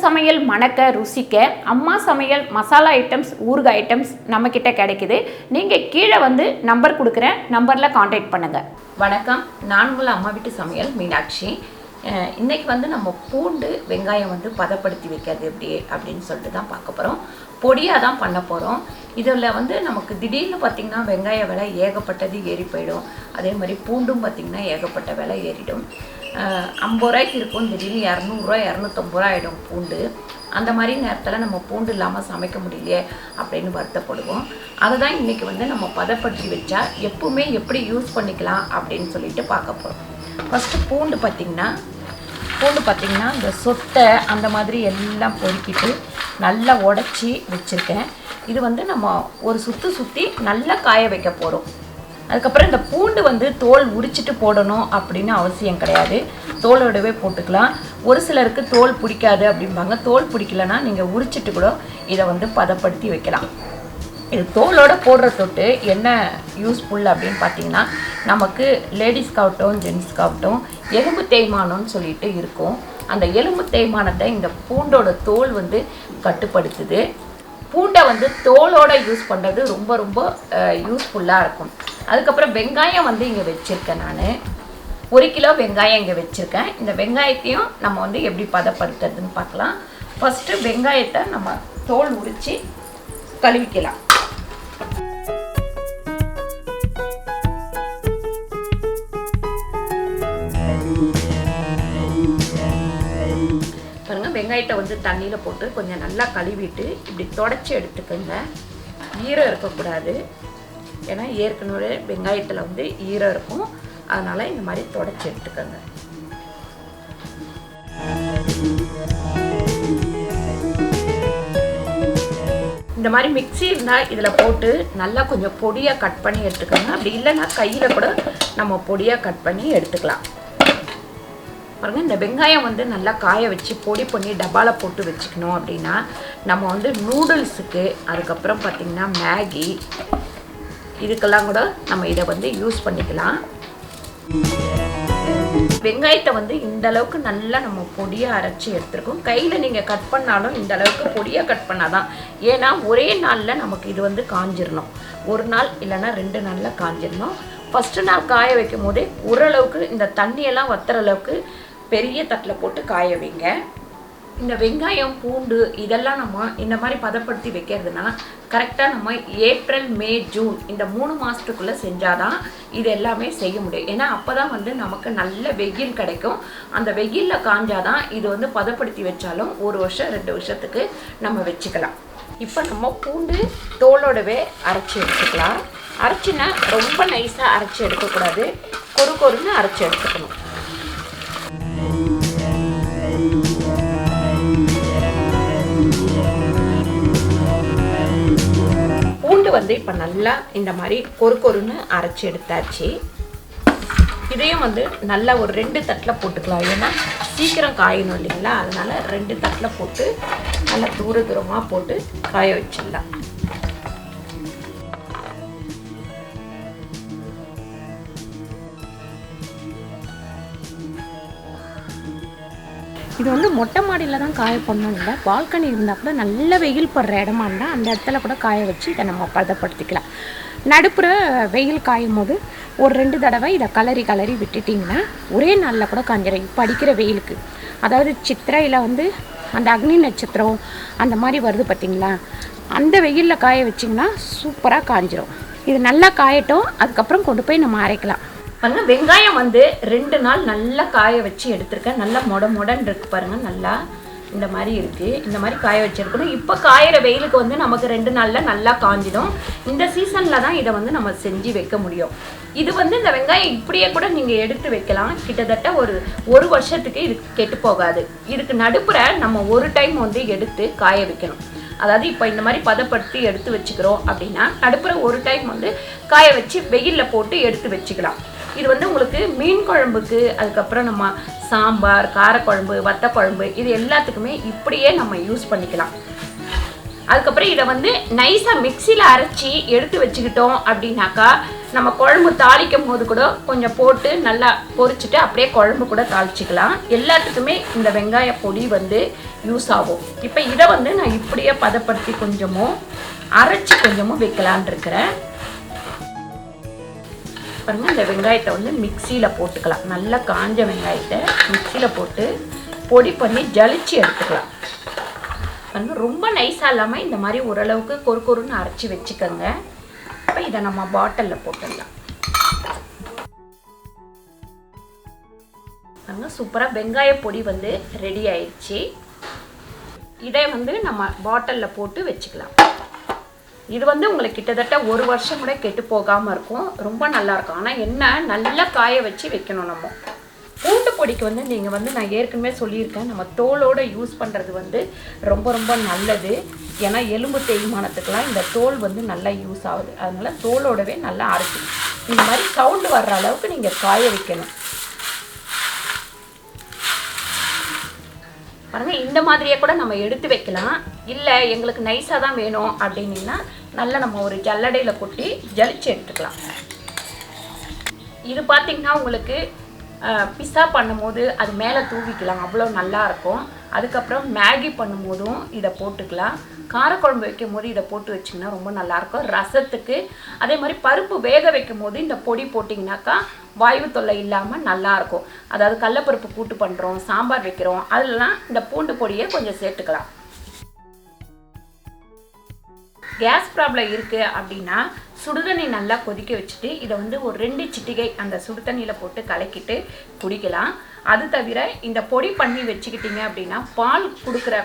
சமையல் மணக்க ருசிக்க அம்மா சமையல் மசாலா ஐட்டம்ஸ் ஊறுகாய் ஐட்டம்ஸ் நம்மக்கிட்ட கிடைக்குது. நீங்கள் கீழே வந்து நம்பர் கொடுக்குறேன், நம்பரில் காண்டாக்ட் பண்ணுங்கள். வணக்கம், நான் உங்கள் அம்மா வீட்டு சமையல் மீனாட்சி. இன்றைக்கி வந்து நம்ம பூண்டு வெங்காயம் வந்து பதப்படுத்தி வைக்கிறது எப்படி அப்படின்னு சொல்லிட்டு தான் பார்க்க போகிறோம். பொடியாக தான் பண்ண போகிறோம். இதில் வந்து நமக்கு திடீர்னு பார்த்திங்கன்னா வெங்காய விலை ஏகப்பட்டது ஏறி போயிடும். அதே மாதிரி பூண்டும் பார்த்திங்கன்னா ஏகப்பட்ட விலை ஏறிடும். 50 ரூபாய்க்கு இருக்கும், திடீர்னு 200 250 ரூபா ஆகிடும் பூண்டு. அந்த மாதிரி நேரத்தில் நம்ம பூண்டு இல்லாமல் சமைக்க முடியலையே அப்படின்னு வருத்தப்படுவோம். அதை தான் இன்றைக்கி வந்து நம்ம பதப்படுத்தி வச்சா எப்பவுமே எப்படி யூஸ் பண்ணிக்கலாம் அப்படின்னு சொல்லிட்டு பார்க்க போகிறோம். ஃபஸ்ட்டு பூண்டு பார்த்திங்கன்னா இந்த சொத்தை அந்த மாதிரி எல்லாம் பொறுக்கிட்டு நல்லா உடச்சி வச்சுருக்கேன். இது வந்து நம்ம ஒரு சுற்றி நல்லா காய வைக்க போகிறோம். அதுக்கப்புறம் இந்த பூண்டு வந்து தோல் உரிச்சிட்டு போடணும் அப்படின்னு அவசியம் கிடையாது, தோலோடவே போட்டுக்கலாம். ஒரு சிலருக்கு தோல் பிடிக்காது அப்படிம்பாங்க. தோல் பிடிக்கலன்னா நீங்கள் உரிச்சிட்டு கூட இதை வந்து பதப்படுத்தி வைக்கலாம். இது தோலோட போடுற தொட்டு என்ன யூஸ்ஃபுல் அப்படின்னு பார்த்தீங்கன்னா, நமக்கு லேடிஸ்க்காகட்டும் ஜென்ஸ்க்காகட்டும் எலும்பு தேய்மானம்னு சொல்லிட்டு இருக்கும். அந்த எலும்பு தேய்மானத்தை இந்த பூண்டோட தோல் வந்து கட்டுப்படுத்துது. பூண்டை வந்து தோலோட யூஸ் பண்ணுறது ரொம்ப ரொம்ப யூஸ்ஃபுல்லாக இருக்கும். அதுக்கப்புறம் வெங்காயம் வந்து இங்கே வச்சுருக்கேன். நான் 1 கிலோ வெங்காயம் இங்கே வச்சுருக்கேன். இந்த வெங்காயத்தையும் நம்ம வந்து எப்படி பதப்படுத்துறதுன்னு பார்க்கலாம். ஃபஸ்ட்டு வெங்காயத்தை நம்ம தோல் உரித்து கழுவிக்கலாம். பாருங்க, வெங்காயத்தை வந்து தண்ணியில் போட்டு கொஞ்சம் நல்லா கழுவிட்டு இப்படி தொடச்சி எடுத்துக்கோங்க. ஈரம் இருக்கக்கூடாது, ஏன்னா ஏற்கனவே வெங்காயத்தில் வந்து ஈரம் இருக்கும். அதனால் இந்த மாதிரி தொடச்சி எடுத்துக்கோங்க. இந்த மாதிரி மிக்ஸி இருந்தால் இதில் போட்டு நல்லா கொஞ்சம் பொடியாக கட் பண்ணி எடுத்துக்கோங்க. அப்படி இல்லைன்னா கையில் கூட நம்ம பொடியாக கட் பண்ணி எடுத்துக்கலாம். பாருங்கள், இந்த வெங்காயம் வந்து நல்லா காய வச்சு பொடி பண்ணி டப்பாவில் போட்டு வச்சுக்கணும். அப்படின்னா நம்ம வந்து நூடுல்ஸுக்கு, அதுக்கப்புறம் பார்த்திங்கன்னா மேகி, இதுக்கெல்லாம் கூட நம்ம இதை வந்து யூஸ் பண்ணிக்கலாம். வெங்காயத்தை வந்து இந்த அளவுக்கு நல்லா நம்ம பொடியாக அரைச்சி எடுத்துருக்கோம். கையில் நீங்கள் கட் பண்ணாலும் இந்த அளவுக்கு பொடியாக கட் பண்ணாதான். ஏன்னா ஒரே நாளில் நமக்கு இது வந்து காஞ்சிடணும். 1 நாள் இல்லைன்னா 2 நாளில் காஞ்சிடணும். ஃபஸ்ட்டு நாள் காய வைக்கும் போதே ஓரளவுக்கு இந்த தண்ணியெல்லாம் வத்துற அளவுக்கு பெரிய தட்டில் போட்டு காய வைங்க. இந்த வெங்காயம் பூண்டு இதெல்லாம் நம்ம இந்த மாதிரி பதப்படுத்தி வைக்கிறதுனா கரெக்டாக நம்ம ஏப்ரல் மே ஜூன் இந்த 3 மாதத்துக்குள்ளே செஞ்சாதான் இது எல்லாமே செய்ய முடியும். ஏன்னா அப்போ தான் வந்து நமக்கு நல்ல வெயில் கிடைக்கும். அந்த வெயிலில் காஞ்சாதான் இது வந்து பதப்படுத்தி வச்சாலும் 1 வருஷம் 2 வருஷத்துக்கு நம்ம வச்சுக்கலாம். இப்போ நம்ம பூண்டு தோலோடவே அரைச்சி எடுத்துக்கலாம். அரைச்சினா ரொம்ப நைஸாக அரைச்சி எடுக்கக்கூடாது, கொருன்னு அரைச்சி எடுத்துக்கணும். பூண்டு வந்து இப்போ நல்லா இந்த மாதிரி கொருன்னு அரைச்சி எடுத்தாச்சு. இதையும் வந்து நல்லா ஒரு 2 தட்டில் போட்டுக்கலாம். ஏன்னா சீக்கிரம் காயணும் இல்லைங்களா, அதனால 2 தட்டில் போட்டு நல்லா தூரமாக போட்டு காய வச்சிடலாம். இது வந்து மொட்டை மாடியில் தான் காய பண்ணணும் இல்லை, பால்கனி இருந்தால் கூட நல்ல வெயில் படுற இடமா இருந்தால் அந்த இடத்துல கூட காய வச்சு இதை நம்ம பதப்படுத்திக்கலாம். நடுப்புற வெயில் காயும் போது ஒரு 2 தடவை இதை கலரி விட்டுட்டிங்கன்னா ஒரே நாளில் கூட காஞ்சிடும். இப்போ அடிக்கிற வெயிலுக்கு, அதாவது சித்திரையில் வந்து அந்த அக்னி நட்சத்திரம் அந்த மாதிரி வருது பார்த்திங்களா, அந்த வெயிலில் காய வச்சிங்கன்னா சூப்பராக காஞ்சிடும். இது நல்லா காயட்டும், அதுக்கப்புறம் கொண்டு போய் நம்ம அரைக்கலாம். பாருங்கள், வெங்காயம் வந்து 2 நாள் நல்லா காய வச்சு எடுத்துருக்கேன். நல்லா மொடன்னு இருக்குது பாருங்கள், நல்லா இந்த மாதிரி இருக்குது. இந்த மாதிரி காய வச்சுருக்கணும். இப்போ காயிற வெயிலுக்கு வந்து நமக்கு 2 நாளில் நல்லா காஞ்சிடும். இந்த சீசனில் தான் இதை வந்து நம்ம செஞ்சு வைக்க முடியும். இது வந்து இந்த வெங்காயம் இப்படியே கூட நீங்கள் எடுத்து வைக்கலாம். கிட்டத்தட்ட ஒரு வருஷத்துக்கு இது கெட்டு போகாது. இதுக்கு நடுப்புற நம்ம ஒரு டைம் வந்து எடுத்து காய வைக்கணும். அதாவது இப்போ இந்த மாதிரி பதப்படுத்தி எடுத்து வச்சுக்கிறோம் அப்படின்னா நடுப்புற ஒரு டைம் வந்து காய வச்சு வெயிலில் போட்டு எடுத்து வச்சுக்கலாம். இது வந்து உங்களுக்கு மீன் குழம்புக்கு, அதுக்கப்புறம் நம்ம சாம்பார், காரக்குழம்பு, வத்தக்குழம்பு இது எல்லாத்துக்குமே இப்படியே நம்ம யூஸ் பண்ணிக்கலாம். அதுக்கப்புறம் இதை வந்து நைஸாக மிக்சியில் அரைச்சி எடுத்து வச்சுக்கிட்டோம் அப்படின்னாக்கா நம்ம குழம்பு தாளிக்கும் போது கூட கொஞ்சம் போட்டு நல்லா பொரிச்சிட்டு அப்படியே குழம்பு கூட தாளிச்சிக்கலாம். எல்லாத்துக்குமே இந்த வெங்காய பொடி வந்து யூஸ் ஆகும். இப்போ இதை வந்து நான் இப்படியே பதப்படுத்தி கொஞ்சமும் அரைச்சி கொஞ்சமும் வைக்கலான் இருக்கிறேன். பாருங்க, இந்த வெங்காயத்தை வந்து மிக்சியில் போட்டுக்கலாம். நல்லா காஞ்ச வெங்காயத்தை மிக்சியில் போட்டு பொடி பண்ணி ஜலிச்சு எடுத்துக்கலாம். பாருங்க, ரொம்ப நைஸாக இல்லாமல் இந்த மாதிரி ஓரளவுக்கு கொறுன்னு அரைச்சி வச்சுக்கோங்க. இப்போ இதை நம்ம பாட்டிலில் போட்டுடலாம். பாருங்க, சூப்பராக வெங்காய பொடி வந்து ரெடி ஆயிடுச்சு. இதை வந்து நம்ம பாட்டிலில் போட்டு வச்சுக்கலாம். இது வந்து உங்களுக்கு கிட்டத்தட்ட 1 வருஷம் கூட கெட்டு போகாமல் இருக்கும். ரொம்ப நல்லாயிருக்கும். ஆனால் என்ன, நல்லா காய வச்சு வைக்கணும். நம்ம பூண்டு பொடிக்கு வந்து நீங்கள் வந்து நான் ஏற்கனவே சொல்லியிருக்கேன், நம்ம தோலோடு யூஸ் பண்ணுறது வந்து ரொம்ப நல்லது. ஏன்னா எலும்பு தேய்மானத்துக்கெலாம் இந்த தோல் வந்து நல்லா யூஸ் ஆகுது. அதனால் தோலோடவே நல்லா அரைக்கணும். இந்த மாதிரி சவுண்டு வர்ற அளவுக்கு நீங்கள் காய வைக்கணும். பாருங்கள், இந்த மாதிரியே கூட நம்ம எடுத்து வைக்கலாம். இல்லை எங்களுக்கு நைஸாக தான் வேணும் அப்படின்னா நல்லா நம்ம ஒரு ஜல்லடையில் கொட்டி ஜலிச்சு எடுத்துக்கலாம். இது பார்த்திங்கன்னா உங்களுக்கு பிஸ்ஸா பண்ணும்போது அது மேலே தூவிக்கலாம், அவ்வளோ நல்லாயிருக்கும். அதுக்கப்புறம் மேகி பண்ணும்போதும் இதை போட்டுக்கலாம். காரக்குழம்பு வைக்கும் போது இதை போட்டு வச்சிங்கன்னா ரொம்ப நல்லாயிருக்கும். ரசத்துக்கு அதே மாதிரி பருப்பு வேக வைக்கும் போது இந்த பொடி போட்டிங்கனாக்கா வாயு தொல்லை இல்லாமல் நல்லாயிருக்கும். அதாவது கடலப்பருப்பு கூட்டு பண்ணுறோம், சாம்பார் வைக்கிறோம், அதெல்லாம் இந்த பூண்டு பொடியை கொஞ்சம் சேர்த்துக்கலாம். கேஸ் ப்ராப்ளம் இருக்குது அப்படின்னா சுடுதண்ணி நல்லா கொதிக்க வச்சுட்டு இதை வந்து ஒரு 2 சிட்டிகை அந்த சுடுதண்ணியில் போட்டு கலக்கிட்டு குடிக்கலாம். அது தவிர இந்த பொடி பண்ணி வச்சுக்கிட்டிங்க அப்படின்னா பால் கொடுக்குற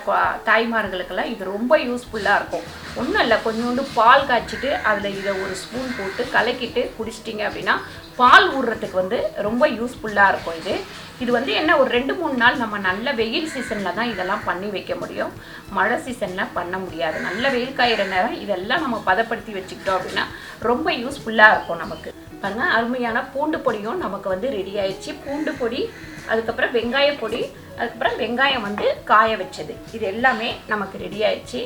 தாய்மார்களுக்கெல்லாம் இது ரொம்ப யூஸ்ஃபுல்லாக இருக்கும். ஒன்றும் இல்லை, கொஞ்சோண்டு பால் காய்ச்சிட்டு அதில் இதை ஒரு ஸ்பூன் போட்டு கலக்கிட்டு குடிச்சிட்டிங்க அப்படின்னா பால் ஊறுறதுக்கு வந்து ரொம்ப யூஸ்ஃபுல்லாக இருக்கும். இது வந்து என்ன, ஒரு 2-3 நாள் நம்ம நல்ல வெயில் சீசனில் தான் இதெல்லாம் பண்ணி வைக்க முடியும். மழை சீசனில் பண்ண முடியாது. நல்ல வெயில் காயிற நேரம் இதெல்லாம் நம்ம பதப்படுத்தி வச்சுக்கிட்டோம் அப்படின்னா ரொம்ப யூஸ்ஃபுல்லாக இருக்கும் நமக்கு. பாருங்கள், அருமையான பூண்டு பொடியும் நமக்கு வந்து ரெடி ஆயிடுச்சு. பூண்டு பொடி, அதுக்கப்புறம் வெங்காய பொடி, அதுக்கப்புறம் வெங்காயம் வந்து காய வச்சது, இது எல்லாமே நமக்கு ரெடி ஆயிடுச்சு.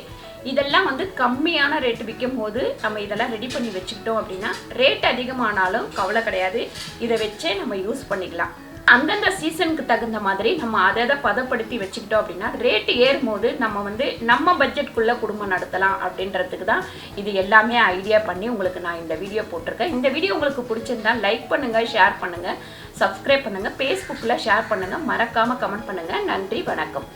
இதெல்லாம் வந்து கம்மியான ரேட்டு விற்கும் போது நம்ம இதெல்லாம் ரெடி பண்ணி வச்சுக்கிட்டோம் அப்படின்னா ரேட் அதிகமானாலும் கவலை கிடையாது. இதை வச்சே நம்ம யூஸ் பண்ணிக்கலாம். அந்தந்த சீசனுக்கு தகுந்த மாதிரி நம்ம அதை பதப்படுத்தி வச்சுக்கிட்டோம் அப்படின்னா ரேட்டு ஏறும்போது நம்ம வந்து நம்ம பட்ஜெட்குள்ளே குடும்பம் நடத்தலாம் அப்படின்றதுக்கு தான் இது எல்லாமே ஐடியா பண்ணி உங்களுக்கு நான் இந்த வீடியோ போட்டிருக்கேன். இந்த வீடியோ உங்களுக்கு பிடிச்சிருந்தா லைக் பண்ணுங்கள், ஷேர் பண்ணுங்கள், சப்ஸ்கிரைப் பண்ணுங்கள், ஃபேஸ்புக்கில் ஷேர் பண்ணுங்கள், மறக்காமல் கமெண்ட் பண்ணுங்கள். நன்றி, வணக்கம்.